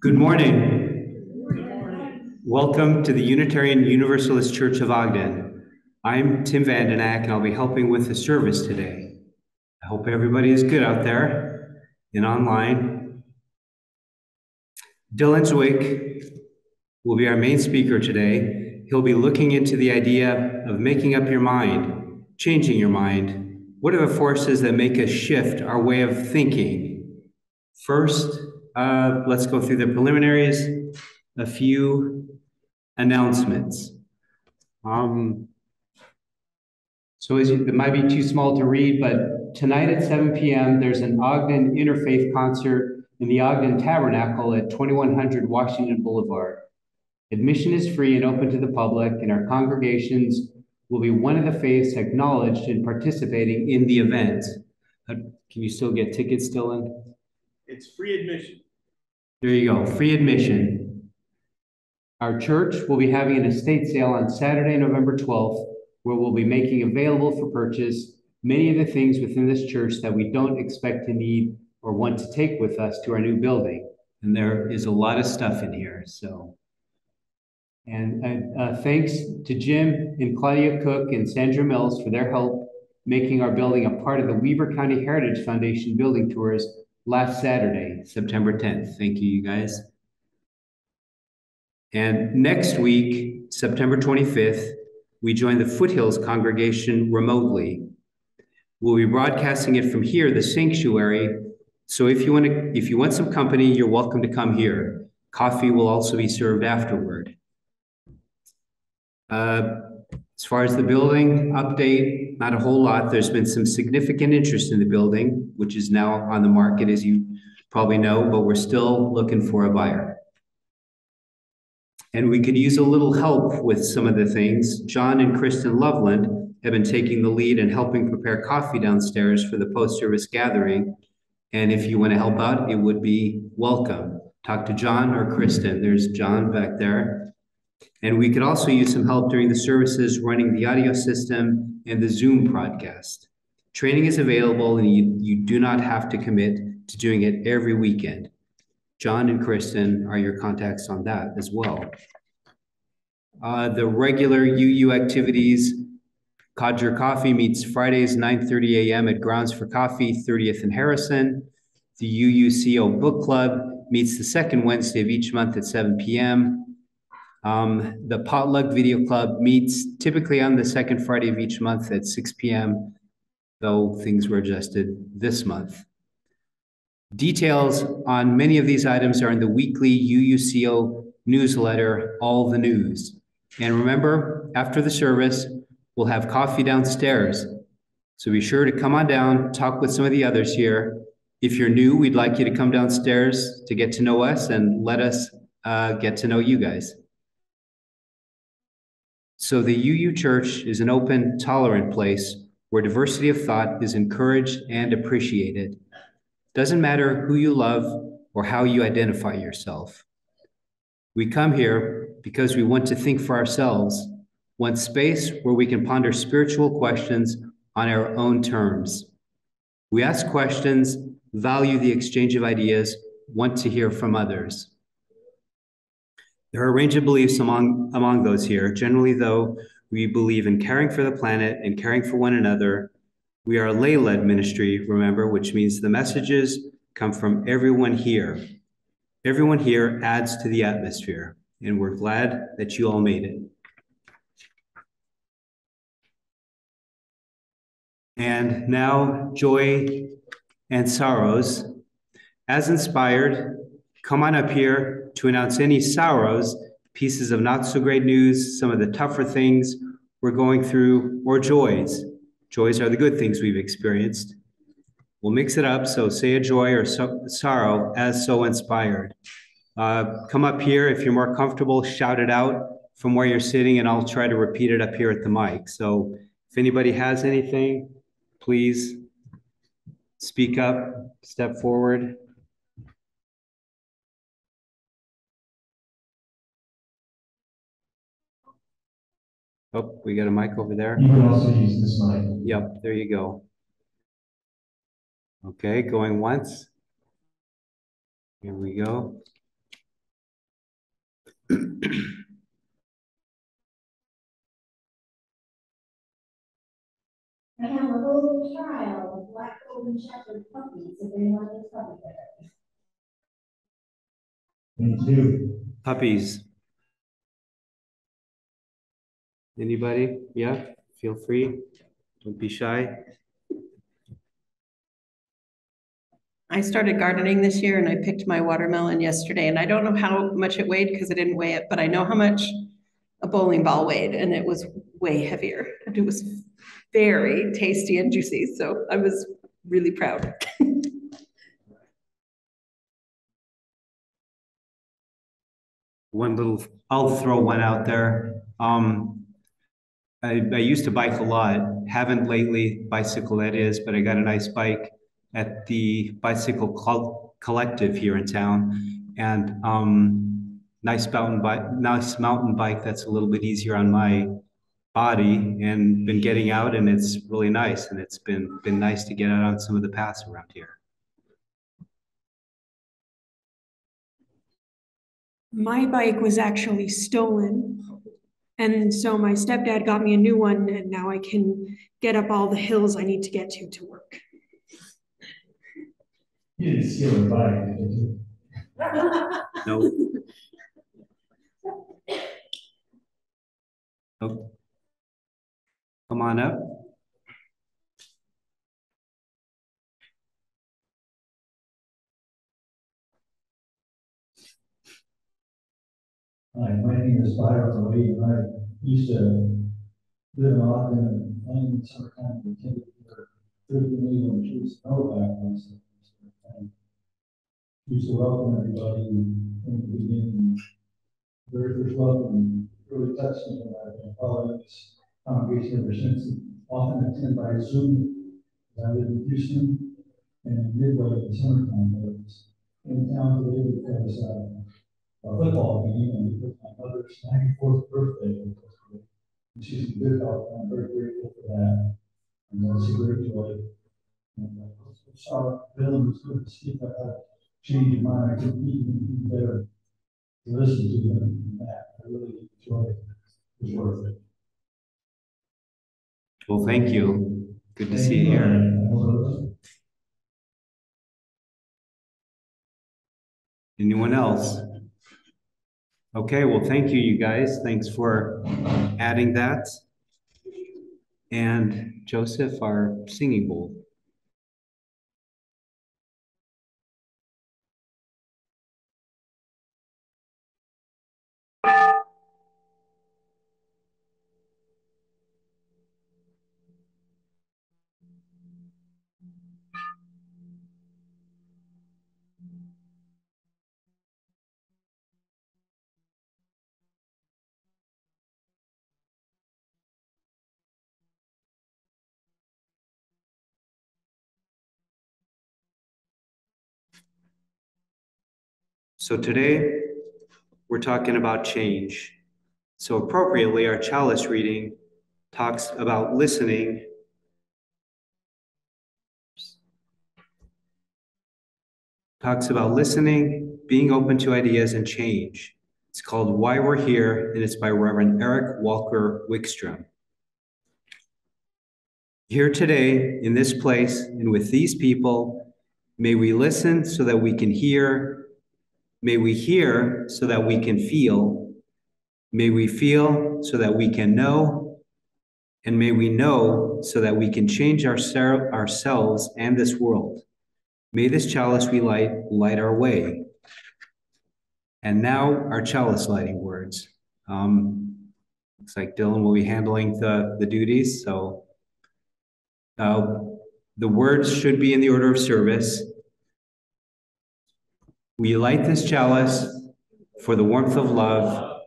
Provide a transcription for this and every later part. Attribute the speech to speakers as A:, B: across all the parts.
A: Good morning.
B: Good morning.
A: Welcome to the Unitarian Universalist Church of Ogden. I'm Tim Vandenack, and I'll be helping with the service today. I hope everybody is good out there and online. Dylan Zwick will be our main speaker today. He'll be looking into the idea of making up your mind, changing your mind. What are the forces that make us shift our way of thinking? First, let's go through the preliminaries, a few announcements. It might be too small to read, but tonight at 7 p.m., there's an Ogden Interfaith concert in the Ogden Tabernacle at 2100 Washington Boulevard. Admission is free and open to the public, and our congregations will be one of the faiths acknowledged in participating in the event. Can you still get tickets, Dylan?
B: It's free admission.
A: There you go, free admission. Our church will be having an estate sale on Saturday, November 12th, where we'll be making available for purchase many of the things within this church that we don't expect to need or want to take with us to our new building. And there is a lot of stuff in here, so. And thanks to Jim and Claudia Cook and Sandra Mills for their help making our building a part of the Weber County Heritage Foundation building tours last Saturday, September 10th. Thank you, you guys. And next week, September 25th, we join the Foothills congregation remotely. We'll be broadcasting it from here, the sanctuary. So if you want some company, you're welcome to come here. Coffee will also be served afterward. As far as the building update, not a whole lot. There's been some significant interest in the building, which is now on the market, as you probably know, but we're still looking for a buyer. And we could use a little help with some of the things. John and Kristen Loveland have been taking the lead and helping prepare coffee downstairs for the post-service gathering. And if you want to help out, it would be welcome. Talk to John or Kristen. There's John back there. And we could also use some help during the services running the audio system and the Zoom broadcast. Training is available, and you do not have to commit to doing it every weekend. John and Kristen are your contacts on that as well. The regular UU activities, Codger Coffee meets Fridays, 9:30 a.m. at Grounds for Coffee, 30th and Harrison. The UUCO Book Club meets the second Wednesday of each month at 7 p.m. The Potluck Video Club meets typically on the second Friday of each month at 6 p.m., though things were adjusted this month. Details on many of these items are in the weekly UUCO newsletter, All the News. And remember, after the service, we'll have coffee downstairs. So be sure to come on down, talk with some of the others here. If you're new, we'd like you to come downstairs to get to know us and let us get to know you guys. So the UU Church is an open, tolerant place where diversity of thought is encouraged and appreciated. Doesn't matter who you love or how you identify yourself. We come here because we want to think for ourselves, want space where we can ponder spiritual questions on our own terms. We ask questions, value the exchange of ideas, want to hear from others. There are a range of beliefs among those here. Generally, though, we believe in caring for the planet and caring for one another. We are a lay-led ministry, remember, which means the messages come from everyone here. Everyone here adds to the atmosphere, and we're glad that you all made it. And now, joy and sorrows. As inspired, come on up here to announce any sorrows, pieces of not so great news, some of the tougher things we're going through, or joys. Joys are the good things we've experienced. We'll mix it up, so say a joy or sorrow as so inspired. Come up here. If you're more comfortable, shout it out from where you're sitting, and I'll try to repeat it up here at the mic. So if anybody has anything, please speak up, step forward. Oh, we got a mic over there.
C: You can also use this mic.
A: Yep, there you go. Okay, going once. Here we go.
C: I have a little child of black golden shepherd puppies. If anyone is puppy bears.
D: Me too.
A: Puppies. Anybody? Yeah, feel free. Don't be shy.
E: I started gardening this year and I picked my watermelon yesterday, and I don't know how much it weighed because I didn't weigh it, but I know how much a bowling ball weighed, and it was way heavier. And it was very tasty and juicy, so I was really proud.
A: I'll throw one out there. I used to bike a lot, haven't lately, bicycle that is, but I got a nice bike at the bicycle collective here in town. And nice mountain bike that's a little bit easier on my body, and been getting out, and it's really nice. And it's been nice to get out on some of the paths around here.
F: My bike was actually stolen. And so my stepdad got me a new one, and now I can get up all the hills I need to get to work.
D: You didn't steal a bike, did you?
A: No. Oh. Come on up.
D: Hi, my name is Byron Lee, and I used to live in Ogden, and in the summertime, we attended for 30 million troops in Novak once. Used to welcome everybody in the beginning. Very first welcome really touched me, and I've been following this congregation ever since. Often attend by Zoom. I live in Houston and Midway in the summertime, but it's in town today because a football game, and it was my mother's 94th birthday. And she's in good health, and I'm very grateful for that. And that's a great joy. And I saw Dylan was good to speak about how to change your mind. I couldn't even better to listen to him and that. I really enjoyed it. It was worth it.
A: Well, thank you. Good to see you here. Anyone else? Okay, well, thank you, you guys. Thanks for adding that. And Joseph, our singing bowl. So today, we're talking about change. So appropriately, our chalice reading talks about listening, being open to ideas, and change. It's called Why We're Here, and it's by Reverend Eric Walker Wickstrom. Here today, in this place, and with these people, may we listen so that we can hear. May we hear so that we can feel. May we feel so that we can know. And may we know so that we can change ourselves and this world. May this chalice we light our way. And now our chalice lighting words. Looks like Dylan will be handling the duties. So the words should be in the order of service. We light this chalice for the warmth of love,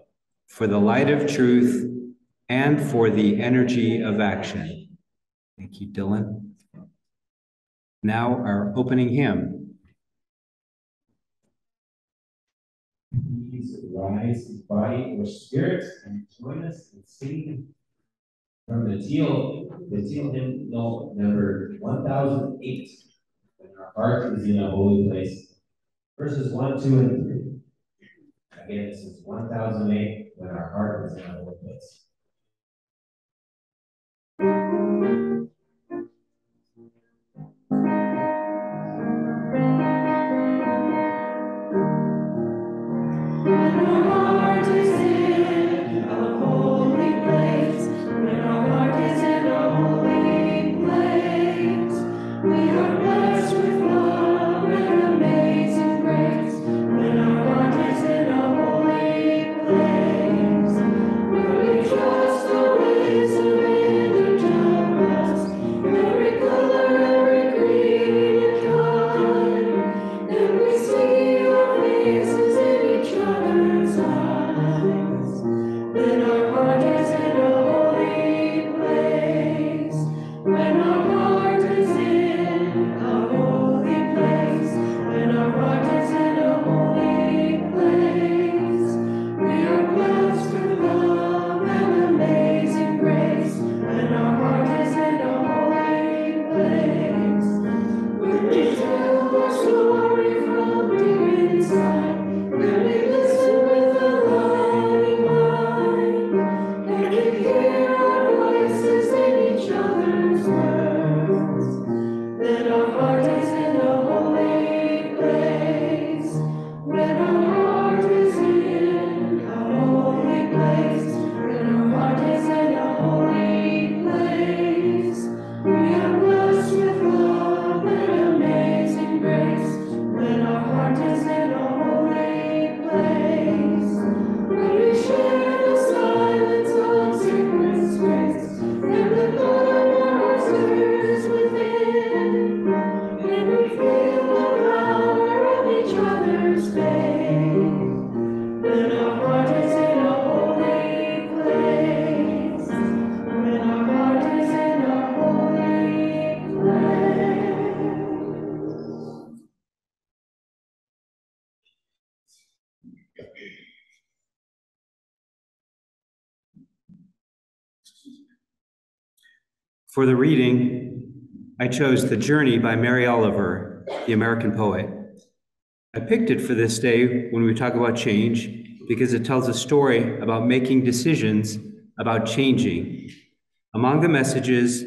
A: for the light of truth, and for the energy of action. Thank you, Dylan. Now our opening hymn.
G: Please rise in body or spirit and join us in singing from the teal hymnal number 1008. When our heart is in a holy place. Verses 1, 2, and 3. again, since 1008, when our heart is in a low place.
A: For the reading, I chose The Journey by Mary Oliver, the American poet. I picked it for this day when we talk about change because it tells a story about making decisions about changing. Among the messages,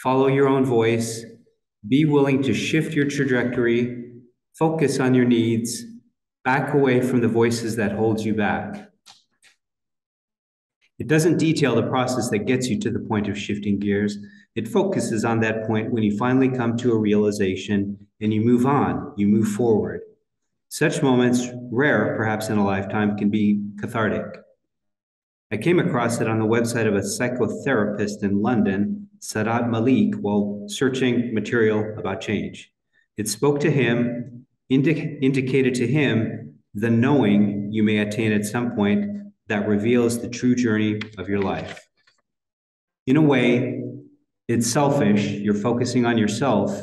A: follow your own voice, be willing to shift your trajectory, focus on your needs, back away from the voices that hold you back. It doesn't detail the process that gets you to the point of shifting gears. It focuses on that point when you finally come to a realization and you move on, you move forward. Such moments, rare perhaps in a lifetime, can be cathartic. I came across it on the website of a psychotherapist in London, Sadat Malik, while searching material about change. It spoke to him, indicated to him the knowing you may attain at some point that reveals the true journey of your life. In a way, it's selfish, you're focusing on yourself.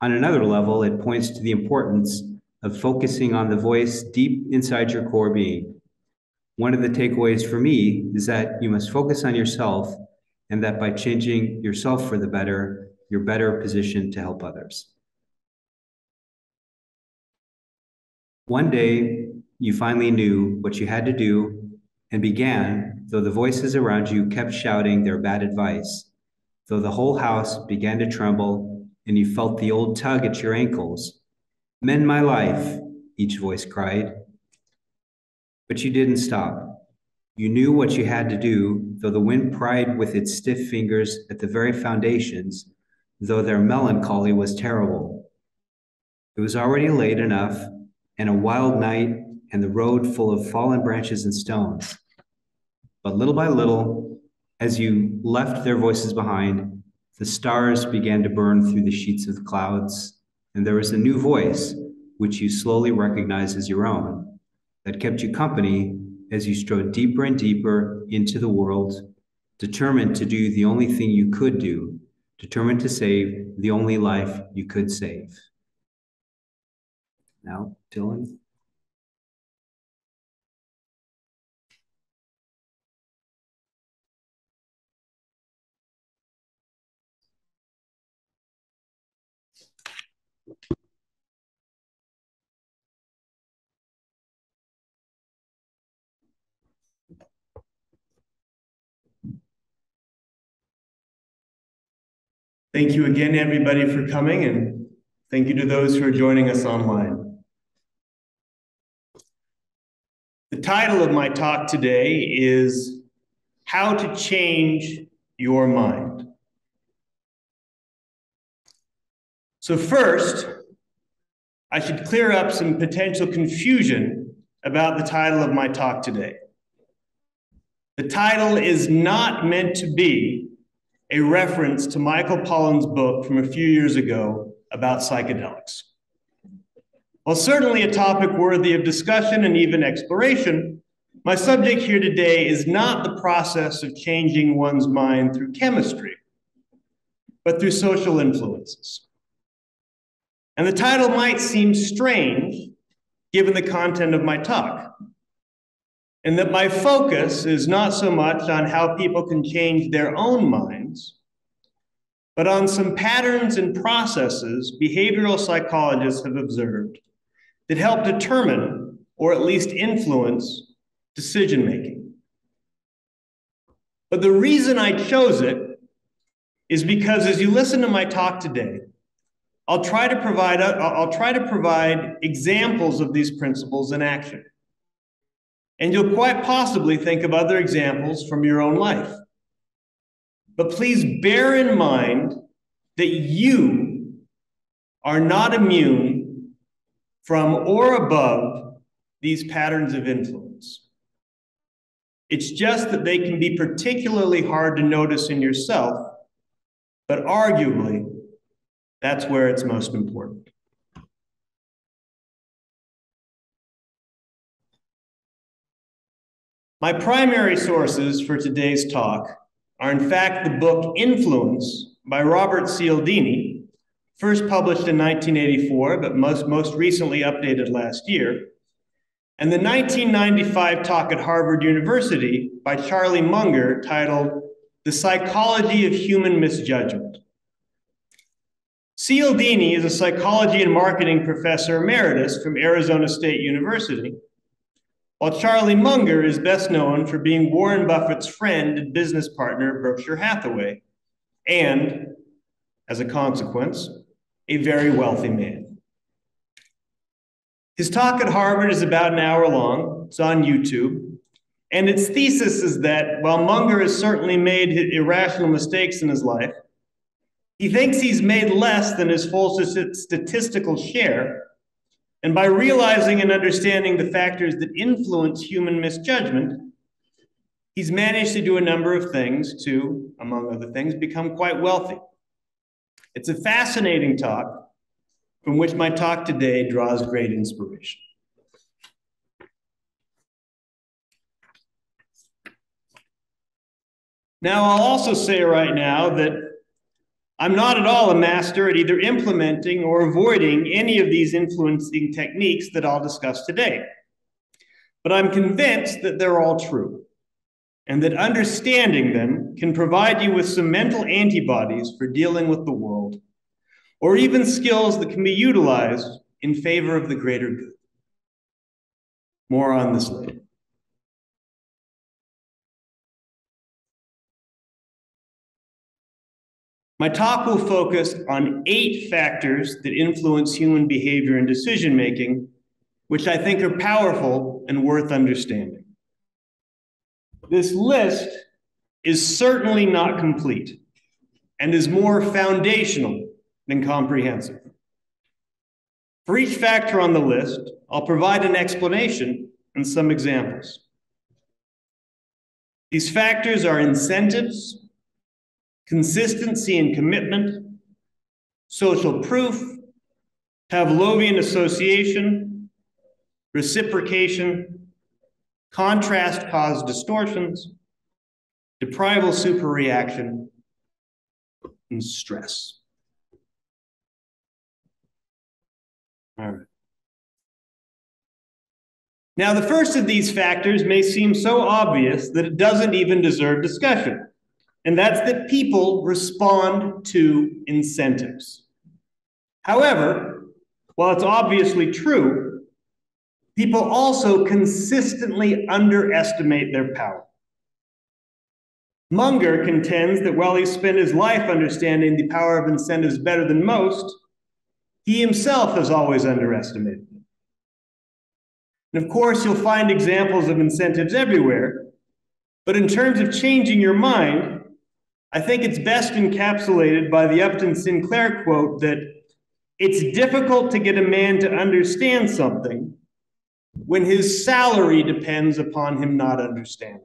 A: On another level, it points to the importance of focusing on the voice deep inside your core being. One of the takeaways for me is that you must focus on yourself, and that by changing yourself for the better, you're better positioned to help others. One day, you finally knew what you had to do and began, though the voices around you kept shouting their bad advice, though the whole house began to tremble and you felt the old tug at your ankles. Mend my life, each voice cried. But you didn't stop. You knew what you had to do, though the wind pried with its stiff fingers at the very foundations, though their melancholy was terrible. It was already late enough, and a wild night, and the road full of fallen branches and stones. But little by little, as you left their voices behind, the stars began to burn through the sheets of the clouds, and there was a new voice, which you slowly recognized as your own, that kept you company as you strode deeper and deeper into the world, determined to do the only thing you could do, determined to save the only life you could save. Now, Dylan.
B: Thank you again, everybody, for coming, and thank you to those who are joining us online. The title of my talk today is How to Change Your Mind. So first, I should clear up some potential confusion about the title of my talk today. The title is not meant to be a reference to Michael Pollan's book from a few years ago about psychedelics. While certainly a topic worthy of discussion and even exploration, my subject here today is not the process of changing one's mind through chemistry, but through social influences. And the title might seem strange given the content of my talk, and that my focus is not so much on how people can change their own minds, but on some patterns and processes behavioral psychologists have observed that help determine, or at least influence, decision-making. But the reason I chose it is because as you listen to my talk today, I'll try to provide examples of these principles in action. And you'll quite possibly think of other examples from your own life. But please bear in mind that you are not immune from or above these patterns of influence. It's just that they can be particularly hard to notice in yourself, but arguably, that's where it's most important. My primary sources for today's talk are in fact the book Influence by Robert Cialdini, first published in 1984, but most recently updated last year, and the 1995 talk at Harvard University by Charlie Munger titled The Psychology of Human Misjudgment. Cialdini is a psychology and marketing professor emeritus from Arizona State University, while Charlie Munger is best known for being Warren Buffett's friend and business partner at Berkshire Hathaway, and, as a consequence, a very wealthy man. His talk at Harvard is about an hour long. It's on YouTube. And its thesis is that while Munger has certainly made irrational mistakes in his life, he thinks he's made less than his full statistical share. And by realizing and understanding the factors that influence human misjudgment, he's managed to do a number of things to, among other things, become quite wealthy. It's a fascinating talk from which my talk today draws great inspiration. Now, I'll also say right now that I'm not at all a master at either implementing or avoiding any of these influencing techniques that I'll discuss today. But I'm convinced that they're all true, and that understanding them can provide you with some mental antibodies for dealing with the world, or even skills that can be utilized in favor of the greater good. More on this later. My talk will focus on 8 factors that influence human behavior and decision-making, which I think are powerful and worth understanding. This list is certainly not complete and is more foundational than comprehensive. For each factor on the list, I'll provide an explanation and some examples. These factors are incentives, consistency and commitment, social proof, Pavlovian association, reciprocation, contrast-caused distortions, deprival superreaction, and stress. All right. Now, the first of these factors may seem so obvious that it doesn't even deserve discussion. And that's that people respond to incentives. However, while it's obviously true, people also consistently underestimate their power. Munger contends that while he spent his life understanding the power of incentives better than most, he himself has always underestimated them. And of course, you'll find examples of incentives everywhere, but in terms of changing your mind, I think it's best encapsulated by the Upton Sinclair quote that it's difficult to get a man to understand something when his salary depends upon him not understanding.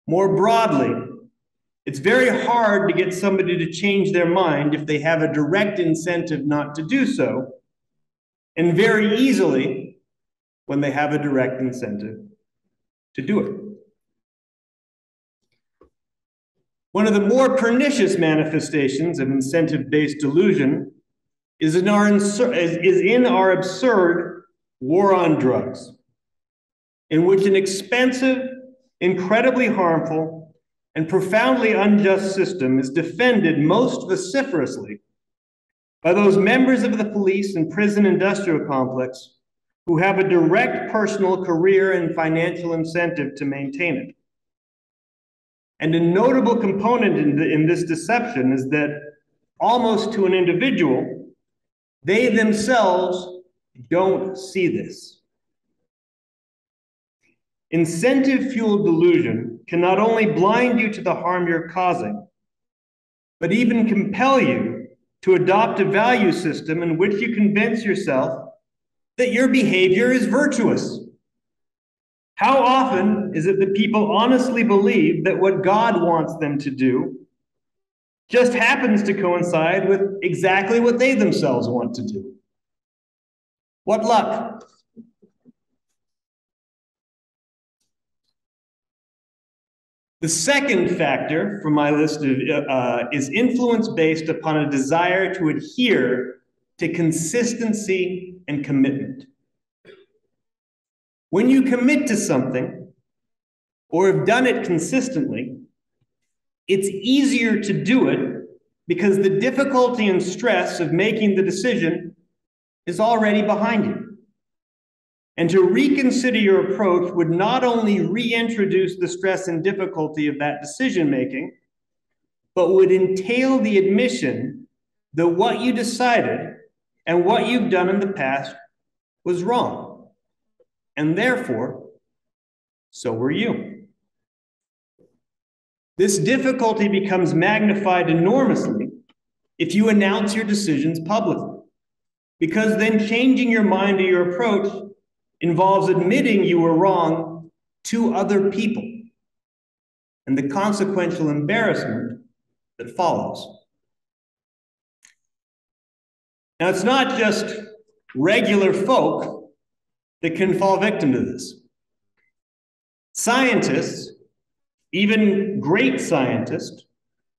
B: More broadly, it's very hard to get somebody to change their mind if they have a direct incentive not to do so, and very easily when they have a direct incentive to do it. One of the more pernicious manifestations of incentive-based delusion is in our absurd war on drugs, in which an expensive, incredibly harmful, and profoundly unjust system is defended most vociferously by those members of the police and prison industrial complex who have a direct personal career and financial incentive to maintain it. And a notable component in this deception is that, almost to an individual, they themselves don't see this. Incentive-fueled delusion can not only blind you to the harm you're causing, but even compel you to adopt a value system in which you convince yourself that your behavior is virtuous. How often is it that people honestly believe that what God wants them to do just happens to coincide with exactly what they themselves want to do? What luck! The second factor from my list is influence based upon a desire to adhere to consistency and commitment. When you commit to something, or have done it consistently, it's easier to do it because the difficulty and stress of making the decision is already behind you. And to reconsider your approach would not only reintroduce the stress and difficulty of that decision-making, but would entail the admission that what you decided and what you've done in the past was wrong. And therefore, so were you. This difficulty becomes magnified enormously if you announce your decisions publicly, because then changing your mind or your approach involves admitting you were wrong to other people and the consequential embarrassment that follows. Now, it's not just regular folk that can fall victim to this. Scientists, even great scientists,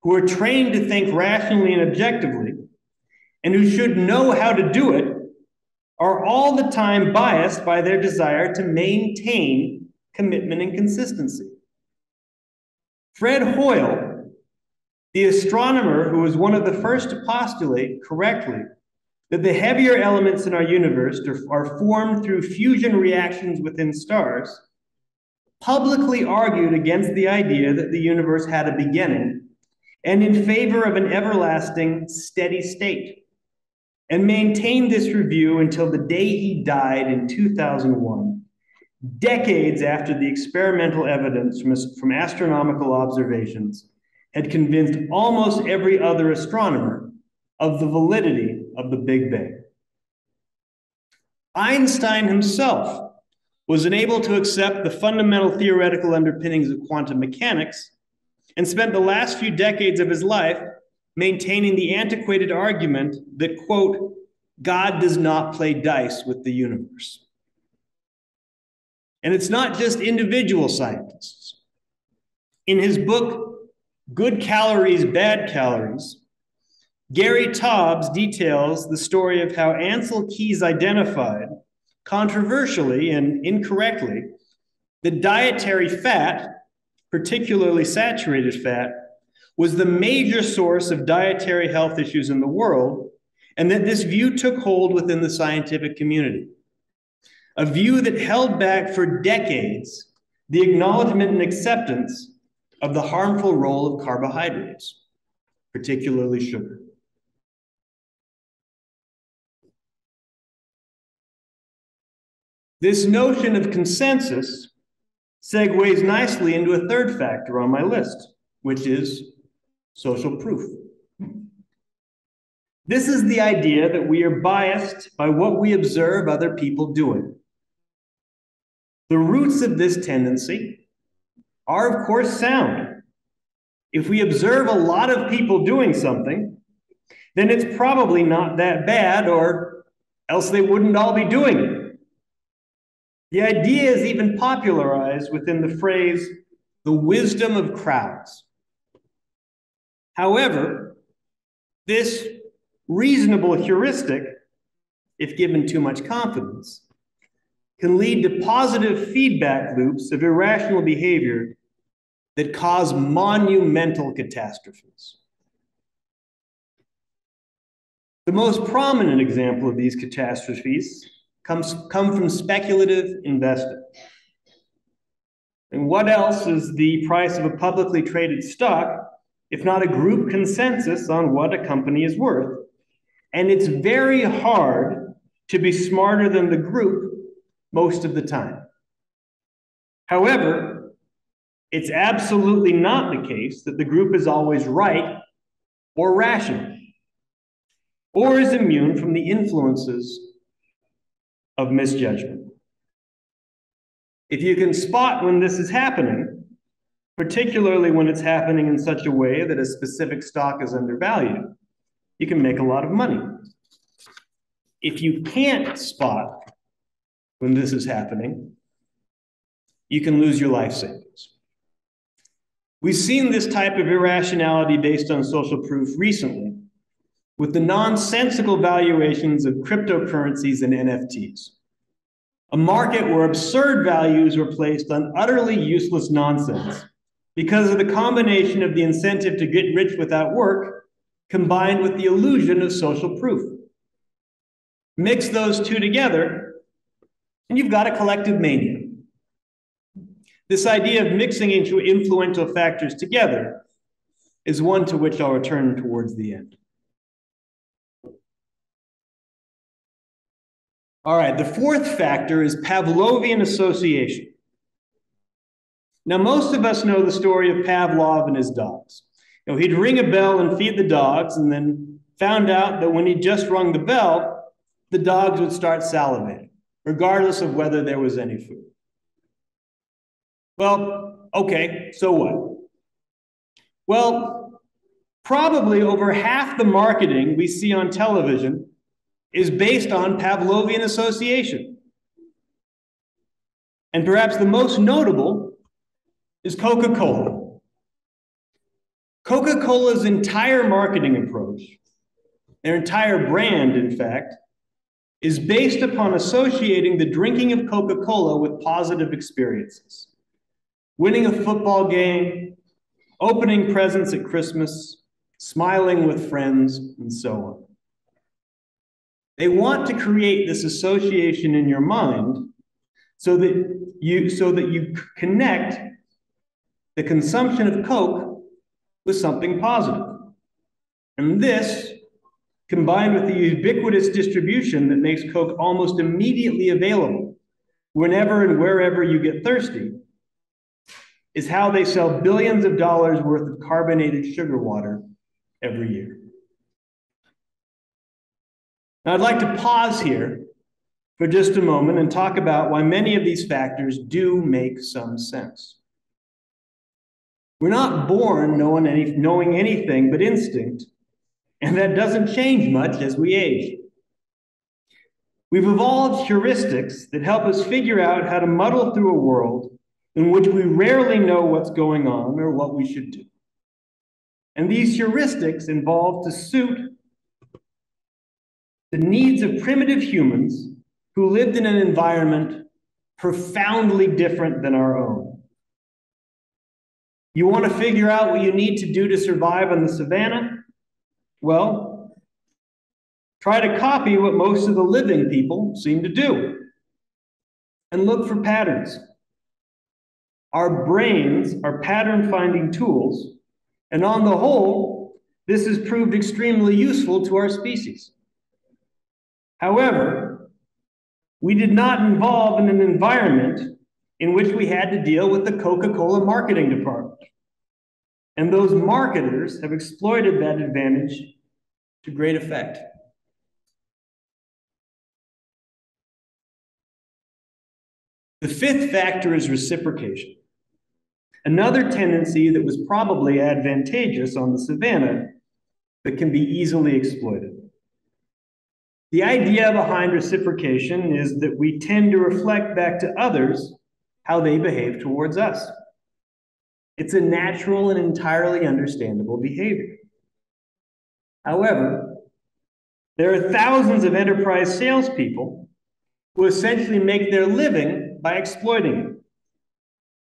B: who are trained to think rationally and objectively, and who should know how to do it, are all the time biased by their desire to maintain commitment and consistency. Fred Hoyle, the astronomer who was one of the first to postulate correctly that the heavier elements in our universe are formed through fusion reactions within stars, publicly argued against the idea that the universe had a beginning and in favor of an everlasting steady state, and maintained this review until the day he died in 2001, decades after the experimental evidence from astronomical observations had convinced almost every other astronomer of the validity of the Big Bang. Einstein himself was unable to accept the fundamental theoretical underpinnings of quantum mechanics and spent the last few decades of his life maintaining the antiquated argument that, quote, God does not play dice with the universe. And it's not just individual scientists. In his book, Good Calories, Bad Calories, Gary Taubes details the story of how Ansel Keys identified, controversially and incorrectly, that dietary fat, particularly saturated fat, was the major source of dietary health issues in the world, and that this view took hold within the scientific community. A view that held back for decades the acknowledgement and acceptance of the harmful role of carbohydrates, particularly sugar. This notion of consensus segues nicely into a third factor on my list, which is social proof. This is the idea that we are biased by what we observe other people doing. The roots of this tendency are, of course, sound. If we observe a lot of people doing something, then it's probably not that bad, or else they wouldn't all be doing it. The idea is even popularized within the phrase, the wisdom of crowds. However, this reasonable heuristic, if given too much confidence, can lead to positive feedback loops of irrational behavior that cause monumental catastrophes. The most prominent example of these catastrophes come from speculative investing. And what else is the price of a publicly traded stock, if not a group consensus on what a company is worth? And it's very hard to be smarter than the group most of the time. However, it's absolutely not the case that the group is always right or rational, or is immune from the influences of misjudgment. If you can spot when this is happening, particularly when it's happening in such a way that a specific stock is undervalued, you can make a lot of money. If you can't spot when this is happening, you can lose your life savings. We've seen this type of irrationality based on social proof recently with the nonsensical valuations of cryptocurrencies and NFTs, a market where absurd values were placed on utterly useless nonsense because of the combination of the incentive to get rich without work combined with the illusion of social proof. Mix those two together, and you've got a collective mania. This idea of mixing into influential factors together is one to which I'll return towards the end. All right, the fourth factor is Pavlovian association. Now, most of us know the story of Pavlov and his dogs. You know, he'd ring a bell and feed the dogs, and then found out that when he just rung the bell, the dogs would start salivating, regardless of whether there was any food. Well, okay, so what? Well, probably over half the marketing we see on television is based on Pavlovian association. And perhaps the most notable is Coca-Cola. Coca-Cola's entire marketing approach, their entire brand, in fact, is based upon associating the drinking of Coca-Cola with positive experiences. Winning a football game, opening presents at Christmas, smiling with friends, and so on. They want to create this association in your mind so that you connect the consumption of Coke with something positive. And this, combined with the ubiquitous distribution that makes Coke almost immediately available whenever and wherever you get thirsty, is how they sell billions of dollars worth of carbonated sugar water every year. Now, I'd like to pause here for just a moment and talk about why many of these factors do make some sense. We're not born knowing anything but instinct, and that doesn't change much as we age. We've evolved heuristics that help us figure out how to muddle through a world in which we rarely know what's going on or what we should do. And these heuristics involve to suit the needs of primitive humans who lived in an environment profoundly different than our own. You want to figure out what you need to do to survive on the savannah? Well, try to copy what most of the living people seem to do and look for patterns. Our brains are pattern-finding tools, and on the whole, this has proved extremely useful to our species. However, we did not evolve in an environment in which we had to deal with the Coca-Cola marketing department. And those marketers have exploited that advantage to great effect. The fifth factor is reciprocation, another tendency that was probably advantageous on the savanna, but can be easily exploited. The idea behind reciprocation is that we tend to reflect back to others how they behave towards us. It's a natural and entirely understandable behavior. However, there are thousands of enterprise salespeople who essentially make their living by exploiting it.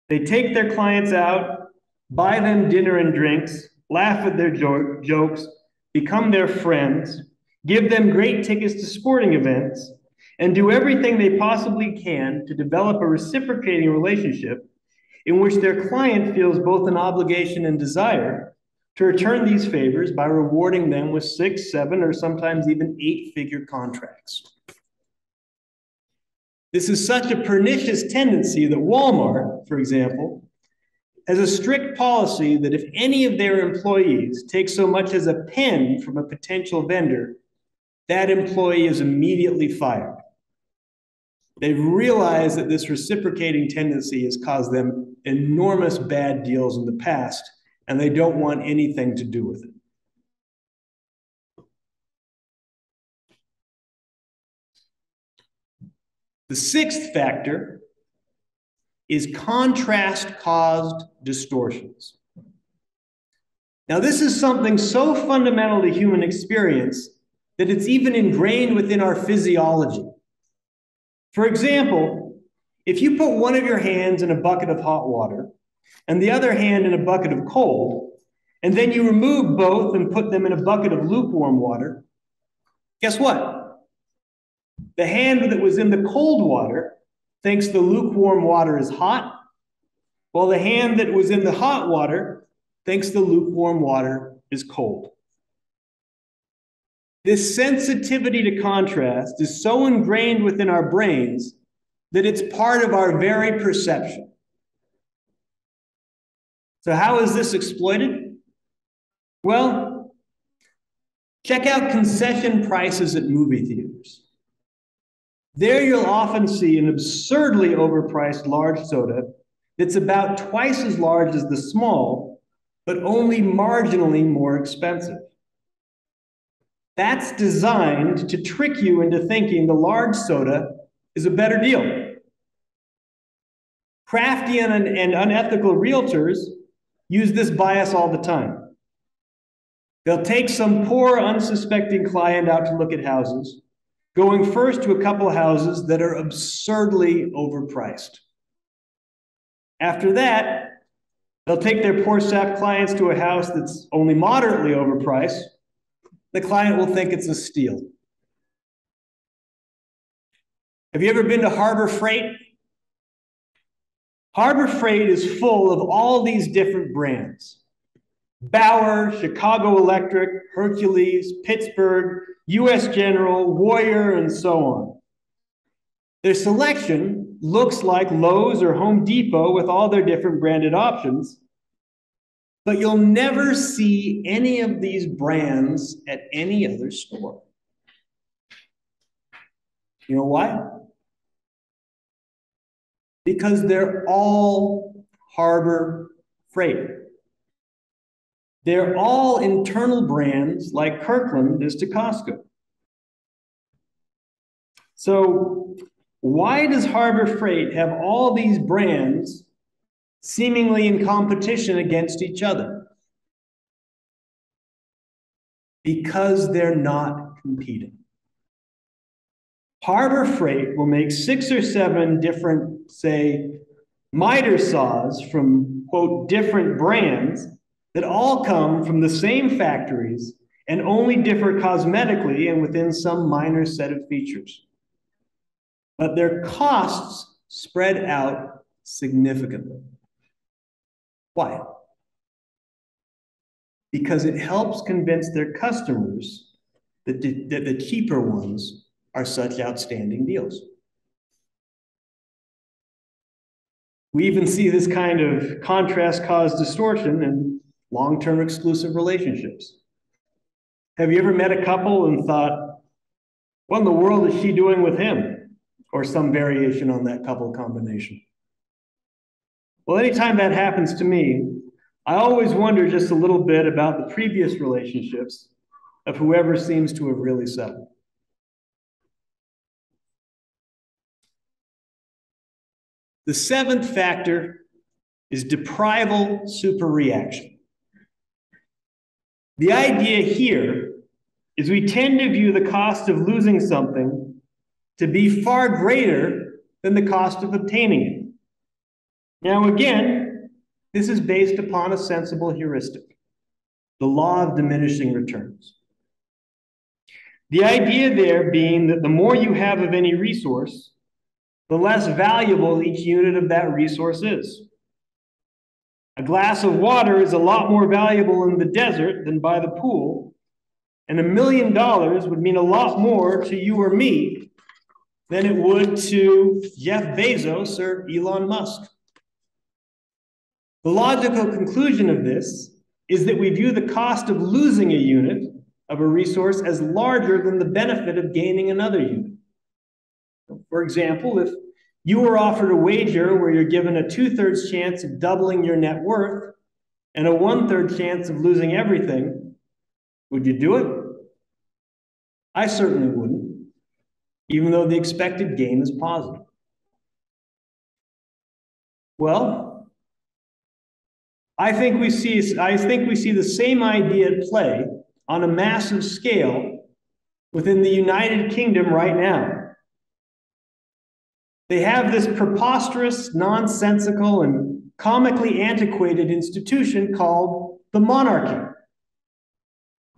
B: They take their clients out, buy them dinner and drinks, laugh at their jokes, become their friends, give them great tickets to sporting events, and do everything they possibly can to develop a reciprocating relationship in which their client feels both an obligation and desire to return these favors by rewarding them with 6, 7, or sometimes even 8-figure contracts. This is such a pernicious tendency that Walmart, for example, has a strict policy that if any of their employees take so much as a pen from a potential vendor, that employee is immediately fired. They've realized that this reciprocating tendency has caused them enormous bad deals in the past, and they don't want anything to do with it. The sixth factor is contrast-caused distortions. Now, this is something so fundamental to human experience that it's even ingrained within our physiology. For example, if you put one of your hands in a bucket of hot water and the other hand in a bucket of cold, and then you remove both and put them in a bucket of lukewarm water, guess what? The hand that was in the cold water thinks the lukewarm water is hot, while the hand that was in the hot water thinks the lukewarm water is cold. This sensitivity to contrast is so ingrained within our brains that it's part of our very perception. So how is this exploited? Well, check out concession prices at movie theaters. There you'll often see an absurdly overpriced large soda that's about twice as large as the small, but only marginally more expensive. That's designed to trick you into thinking the large soda is a better deal. Crafty and unethical realtors use this bias all the time. They'll take some poor, unsuspecting client out to look at houses, going first to a couple of houses that are absurdly overpriced. After that, they'll take their poor sap clients to a house that's only moderately overpriced. The client will think it's a steal. Have you ever been to Harbor Freight? Harbor Freight is full of all these different brands. Bauer, Chicago Electric, Hercules, Pittsburgh, US General, Warrior, and so on. Their selection looks like Lowe's or Home Depot with all their different branded options, but you'll never see any of these brands at any other store. You know why? Because they're all Harbor Freight. They're all internal brands like Kirkland is to Costco. So why does Harbor Freight have all these brands seemingly in competition against each other? Because they're not competing. Harbor Freight will make 6 or 7 different, say, miter saws from, quote, different brands that all come from the same factories and only differ cosmetically and within some minor set of features. But their costs spread out significantly. Why? Because it helps convince their customers that the cheaper ones are such outstanding deals. We even see this kind of contrast cause distortion in long-term exclusive relationships. Have you ever met a couple and thought, what in the world is she doing with him? Or some variation on that couple combination. Well, anytime that happens to me, I always wonder just a little bit about the previous relationships of whoever seems to have really settled. The seventh factor is deprival superreaction. The idea here is we tend to view the cost of losing something to be far greater than the cost of obtaining it. Now, again, this is based upon a sensible heuristic, the law of diminishing returns. The idea there being that the more you have of any resource, the less valuable each unit of that resource is. A glass of water is a lot more valuable in the desert than by the pool, and $1 million would mean a lot more to you or me than it would to Jeff Bezos or Elon Musk. The logical conclusion of this is that we view the cost of losing a unit of a resource as larger than the benefit of gaining another unit. For example, if you were offered a wager where you're given a 2/3 chance of doubling your net worth and a 1/3 chance of losing everything, would you do it? I certainly wouldn't, even though the expected gain is positive. Well, I think we see the same idea at play on a massive scale within the United Kingdom right now. They have this preposterous, nonsensical, and comically antiquated institution called the monarchy.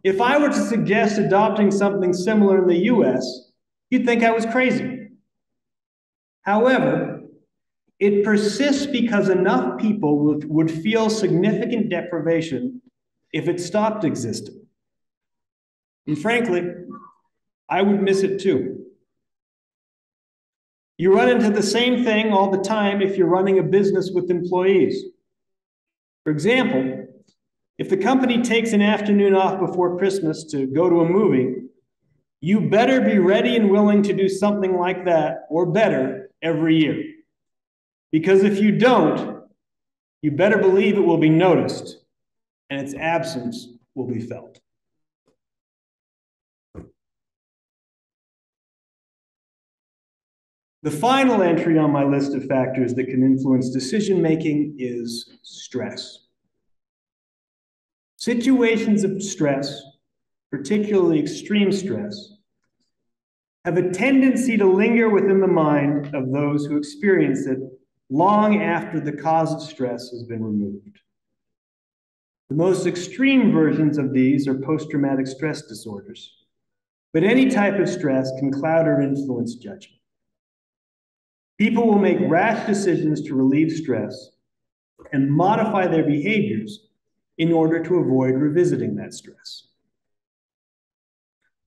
B: If I were to suggest adopting something similar in the US, you'd think I was crazy. However, it persists because enough people would feel significant deprivation if it stopped existing. And frankly, I would miss it too. You run into the same thing all the time if you're running a business with employees. For example, if the company takes an afternoon off before Christmas to go to a movie, you better be ready and willing to do something like that or better every year. Because if you don't, you better believe it will be noticed and its absence will be felt. The final entry on my list of factors that can influence decision-making is stress. Situations of stress, particularly extreme stress, have a tendency to linger within the mind of those who experience it long after the cause of stress has been removed. The most extreme versions of these are post-traumatic stress disorders, but any type of stress can cloud or influence judgment. People will make rash decisions to relieve stress and modify their behaviors in order to avoid revisiting that stress.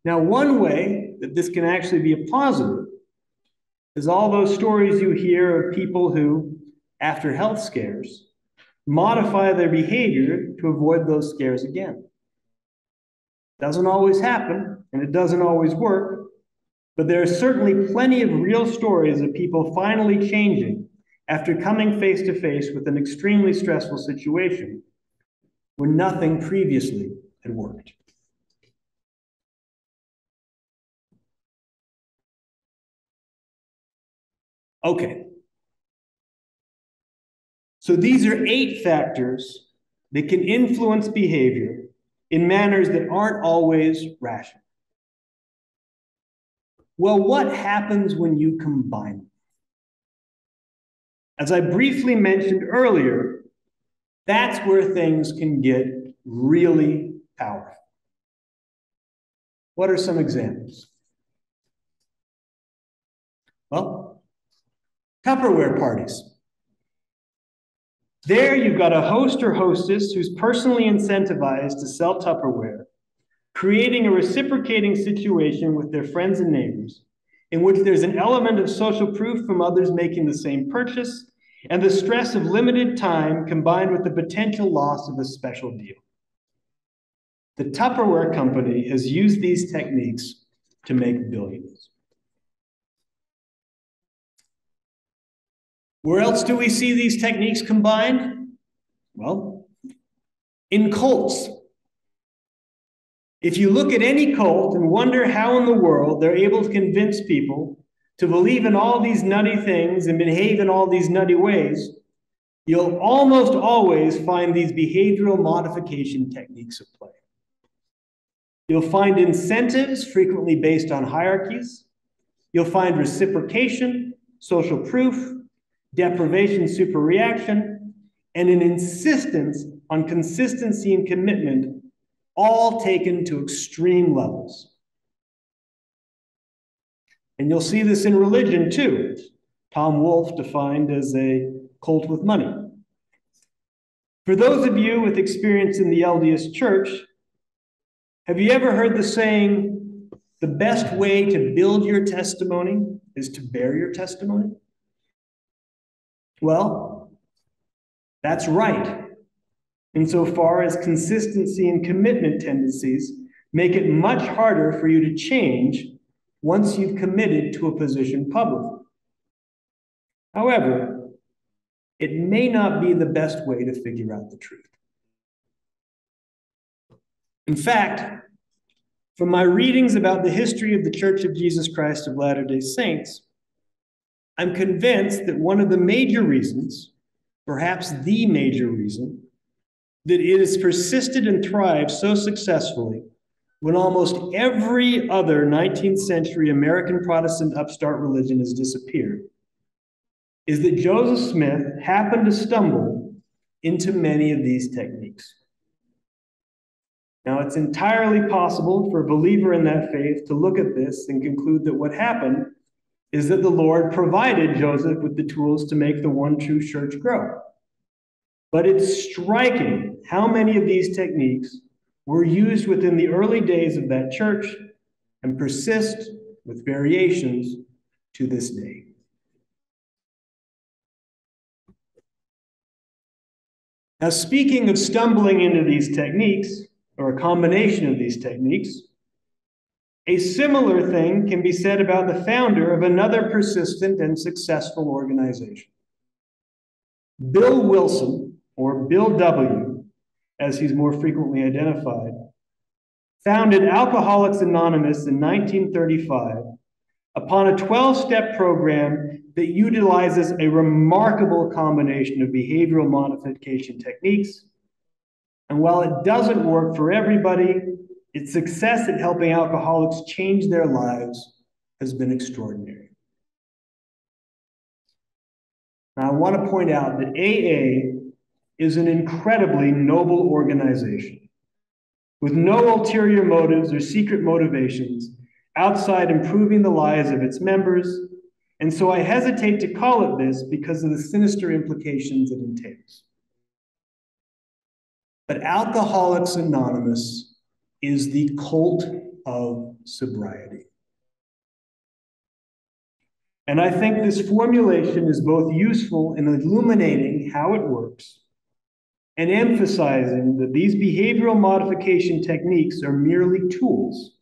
B: Now, one way that this can actually be a positive is all those stories you hear of people who, after health scares, modify their behavior to avoid those scares again. Doesn't always happen, and it doesn't always work, but there are certainly plenty of real stories of people finally changing after coming face to face with an extremely stressful situation where nothing previously had worked. Okay. So these are 8 factors that can influence behavior in manners that aren't always rational. Well, what happens when you combine them? As I briefly mentioned earlier, that's where things can get really powerful. What are some examples? Well, Tupperware parties. There, you've got a host or hostess who's personally incentivized to sell Tupperware, creating a reciprocating situation with their friends and neighbors, in which there's an element of social proof from others making the same purchase, and the stress of limited time combined with the potential loss of a special deal. The Tupperware company has used these techniques to make billions. Where else do we see these techniques combined? Well, in cults. If you look at any cult and wonder how in the world they're able to convince people to believe in all these nutty things and behave in all these nutty ways, you'll almost always find these behavioral modification techniques at play. You'll find incentives frequently based on hierarchies. You'll find reciprocation, social proof, deprivation, superreaction, and an insistence on consistency and commitment, all taken to extreme levels. And you'll see this in religion too. Tom Wolfe defined as a cult with money. For those of you with experience in the LDS Church, have you ever heard the saying, the best way to build your testimony is to bear your testimony? Well, that's right, insofar as consistency and commitment tendencies make it much harder for you to change once you've committed to a position publicly. However, it may not be the best way to figure out the truth. In fact, from my readings about the history of the Church of Jesus Christ of Latter-day Saints, I'm convinced that one of the major reasons, perhaps the major reason, that it has persisted and thrived so successfully when almost every other 19th century American Protestant upstart religion has disappeared, is that Joseph Smith happened to stumble into many of these techniques. Now, it's entirely possible for a believer in that faith to look at this and conclude that what happened is that the Lord provided Joseph with the tools to make the one true church grow. But it's striking how many of these techniques were used within the early days of that church and persist with variations to this day. Now, speaking of stumbling into these techniques, or a combination of these techniques, a similar thing can be said about the founder of another persistent and successful organization. Bill Wilson, or Bill W., as he's more frequently identified, founded Alcoholics Anonymous in 1935 upon a 12-step program that utilizes a remarkable combination of behavioral modification techniques. And while it doesn't work for everybody, its success at helping alcoholics change their lives has been extraordinary. Now, I want to point out that AA is an incredibly noble organization with no ulterior motives or secret motivations outside improving the lives of its members. And so I hesitate to call it this because of the sinister implications it entails. But Alcoholics Anonymous is the cult of sobriety. And I think this formulation is both useful in illuminating how it works and emphasizing that these behavioral modification techniques are merely tools.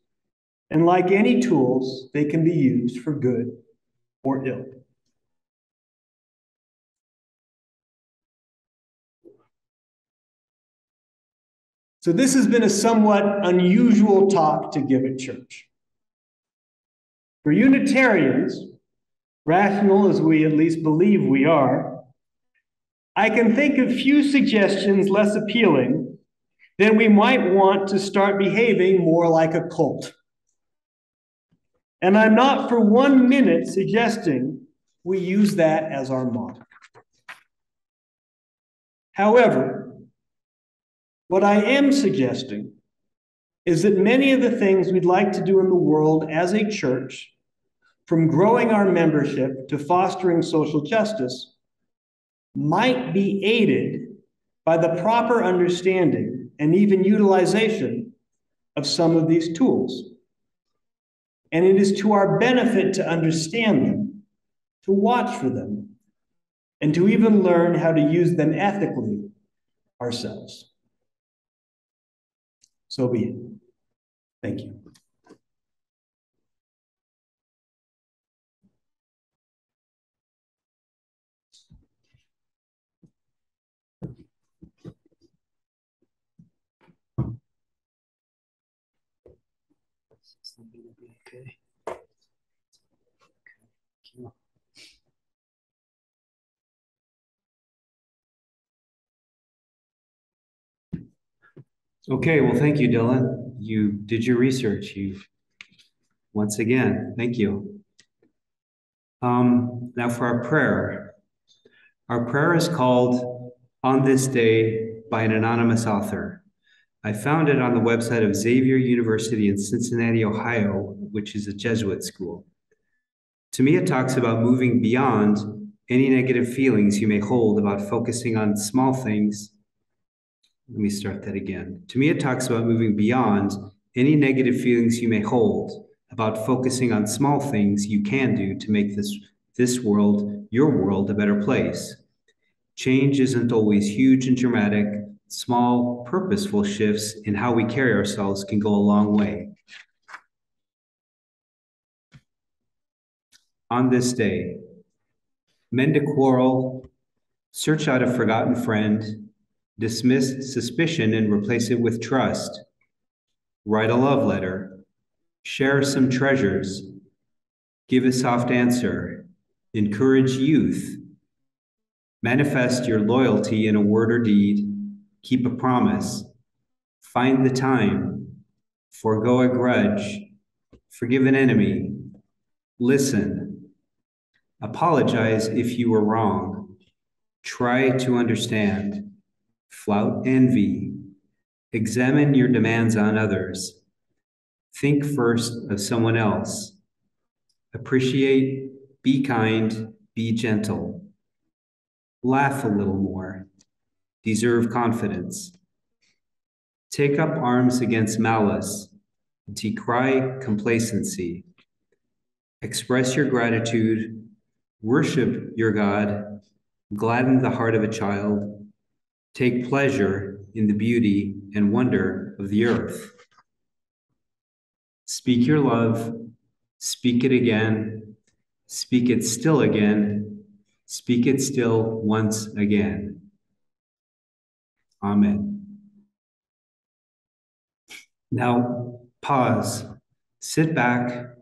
B: And like any tools, they can be used for good or ill. So this has been a somewhat unusual talk to give at church. For Unitarians, rational as we at least believe we are, I can think of few suggestions less appealing than we might want to start behaving more like a cult. And I'm not for 1 minute suggesting we use that as our model. However, what I am suggesting is that many of the things we'd like to do in the world as a church, from growing our membership to fostering social justice, might be aided by the proper understanding and even utilization of some of these tools. And it is to our benefit to understand them, to watch for them, and to even learn how to use them ethically ourselves. So be it. Thank you.
A: Okay. Okay, well, thank you, Dylan. You did your research. Once again, thank you. Now for our prayer. Our prayer is called On This Day by an anonymous author. I found it on the website of Xavier University in Cincinnati, Ohio, which is a Jesuit school. To me, it talks about moving beyond any negative feelings you may hold about focusing on small things. Let me start that again. To me, it talks about moving beyond any negative feelings you may hold about focusing on small things you can do to make this world, your world, a better place. Change isn't always huge and dramatic. Small, purposeful shifts in how we carry ourselves can go a long way. On this day, mend a quarrel, search out a forgotten friend, dismiss suspicion and replace it with trust, write a love letter, share some treasures, give a soft answer, encourage youth, manifest your loyalty in a word or deed, keep a promise, find the time, forego a grudge, forgive an enemy, listen, apologize if you were wrong, try to understand, flout envy, examine your demands on others, think first of someone else, appreciate, be kind, be gentle, laugh a little more, deserve confidence, take up arms against malice, decry complacency, express your gratitude, worship your God, gladden the heart of a child, take pleasure in the beauty and wonder of the earth. Speak your love, speak it again, speak it still again, speak it still once again. Amen. Now, pause, sit back,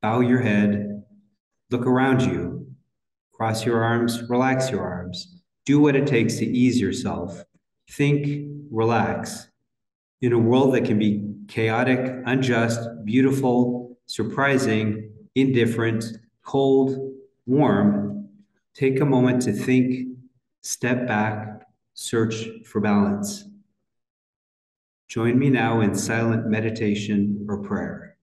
A: bow your head, look around you, cross your arms, relax your arms, do what it takes to ease yourself. Think, relax. In a world that can be chaotic, unjust, beautiful, surprising, indifferent, cold, warm, take a moment to think, step back, search for balance. Join me now in silent meditation or prayer.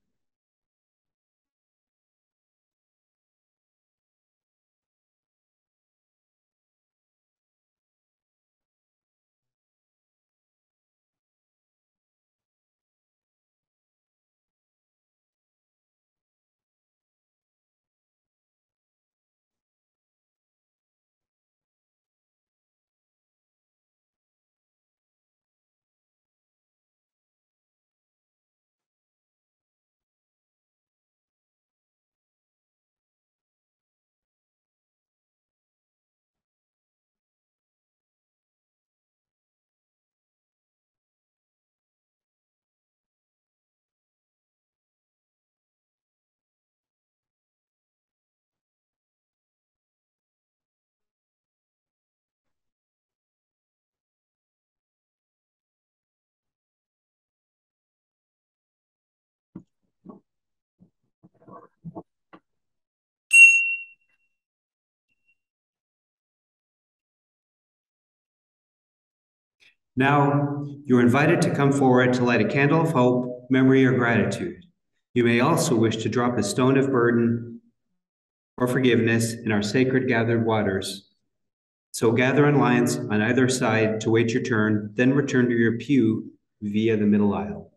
A: Now, you're invited to come forward to light a candle of hope, memory, or gratitude. You may also wish to drop a stone of burden or forgiveness in our sacred gathered waters. So gather in lines on either side to wait your turn, then return to your pew via the middle aisle.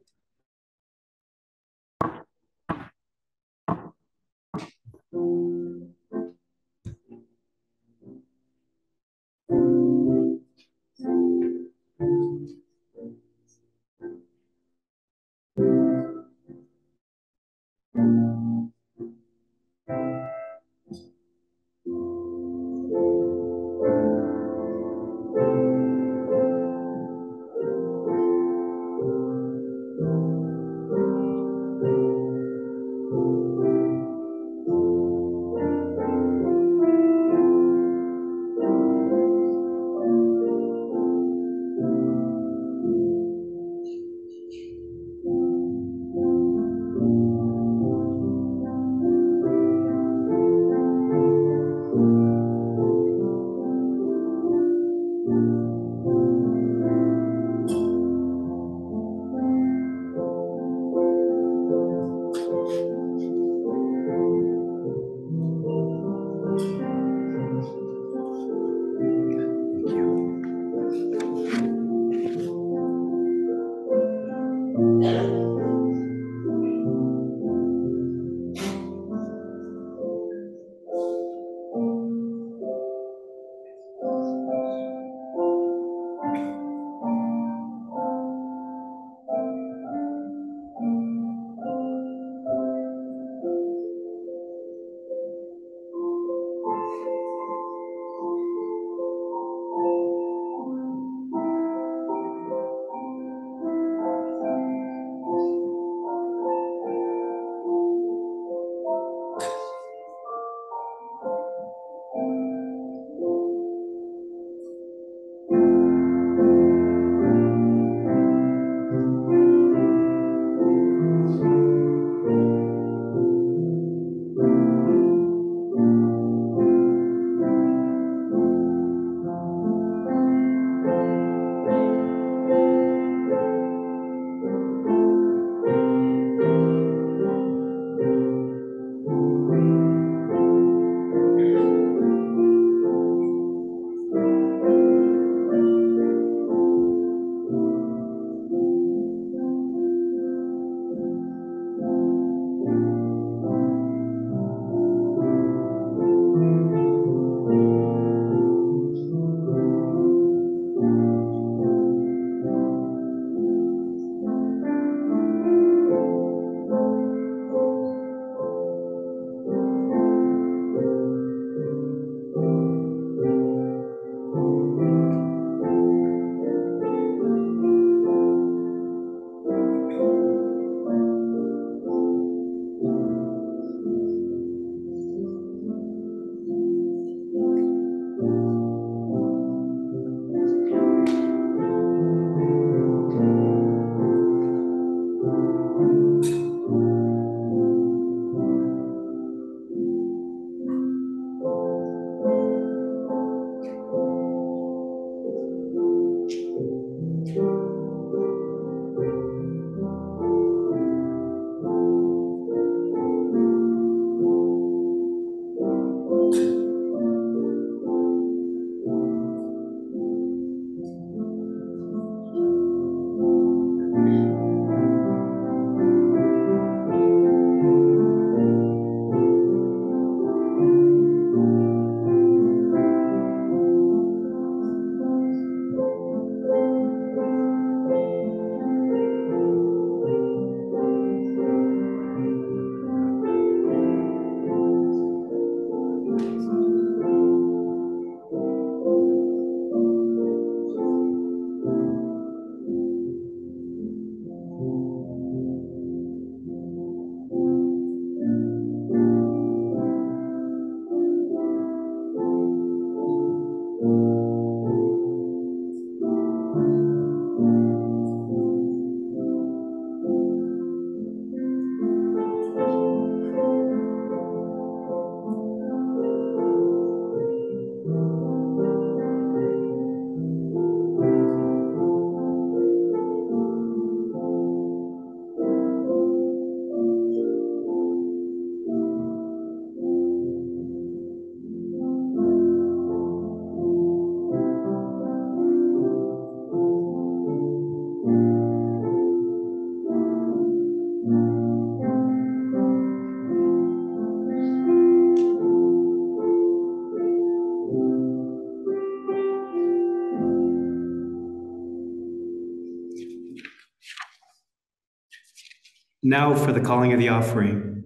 A: Now for the calling of the offering.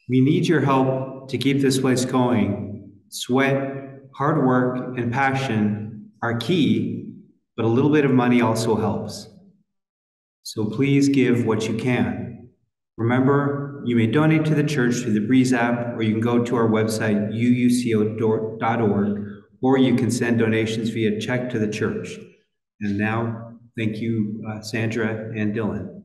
A: We need your help to keep this place going. Sweat, hard work, and passion are key, but a little bit of money also helps. So please give what you can. Remember, you may donate to the church through the Breeze app, or you can go to our website, uuco.org, or you can send donations via check to the church. And now, thank you, Sandra and Dylan.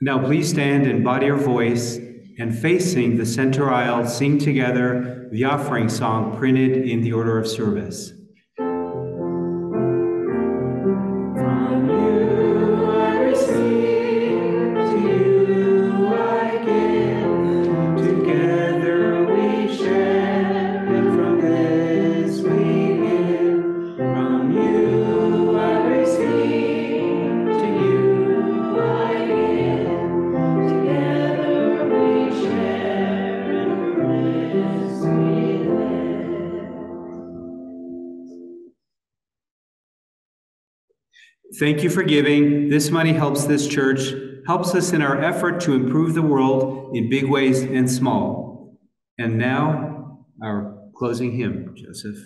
A: Now please stand in body or voice and facing the center aisle, sing together the offering song printed in the order of service. From you I receive, to you I give, together we share, and from this we give. From you I receive, to you I give. Thank you for giving. This money helps this church, helps us in our effort to improve the world in big ways and small. And now, our closing hymn, Joseph.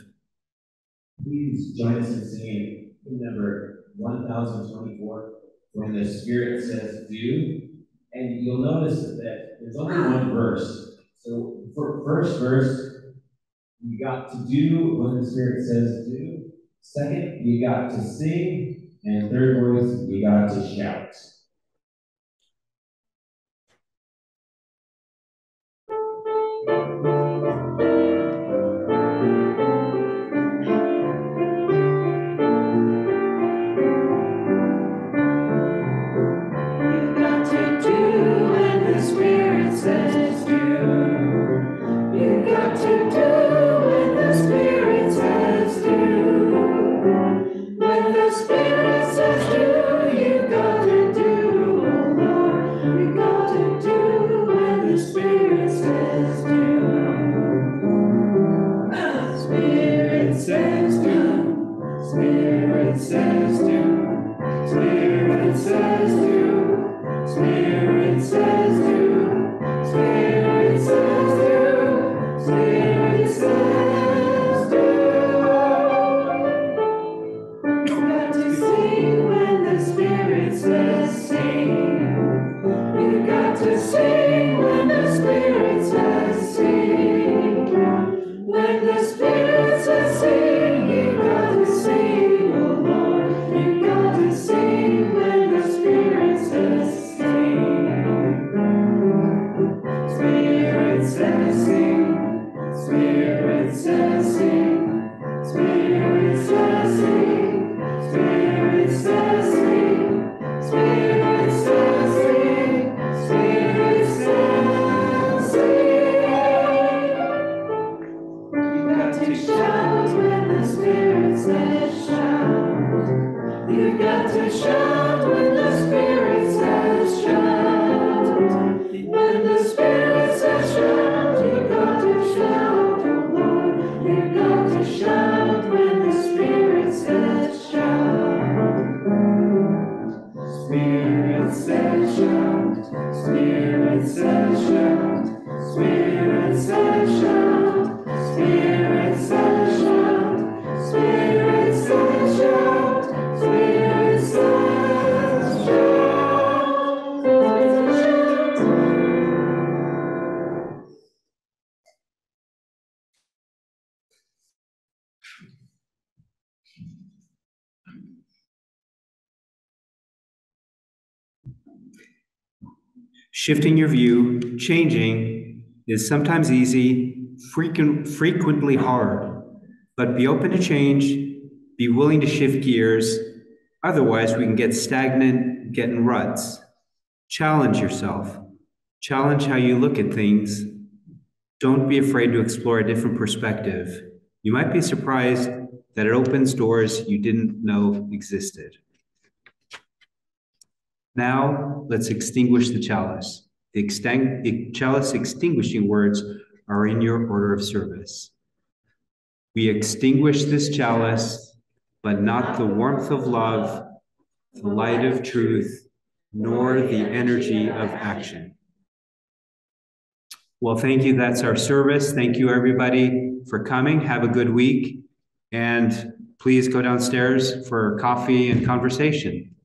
G: Please join us in singing hymn number 1024, When the Spirit Says Do. And you'll notice that there's only one verse. So for first verse, you got to do when the Spirit says do. Second, you got to sing. And third verse, you got to shout.
H: Spirit says shout, Spirit says shout.
A: Shifting your view, changing, is sometimes easy, frequently hard, but be open to change, be willing to shift gears. Otherwise, we can get stagnant, get in ruts. Challenge yourself. Challenge how you look at things. Don't be afraid to explore a different perspective. You might be surprised that it opens doors you didn't know existed. Now, let's extinguish the chalice. The chalice extinguishing words are in your order of service. We extinguish this chalice, but not the warmth of love, the light of truth, nor the energy of action. Well, thank you. That's our service. Thank you, everybody, for coming. Have a good week. And please go downstairs for coffee and conversation.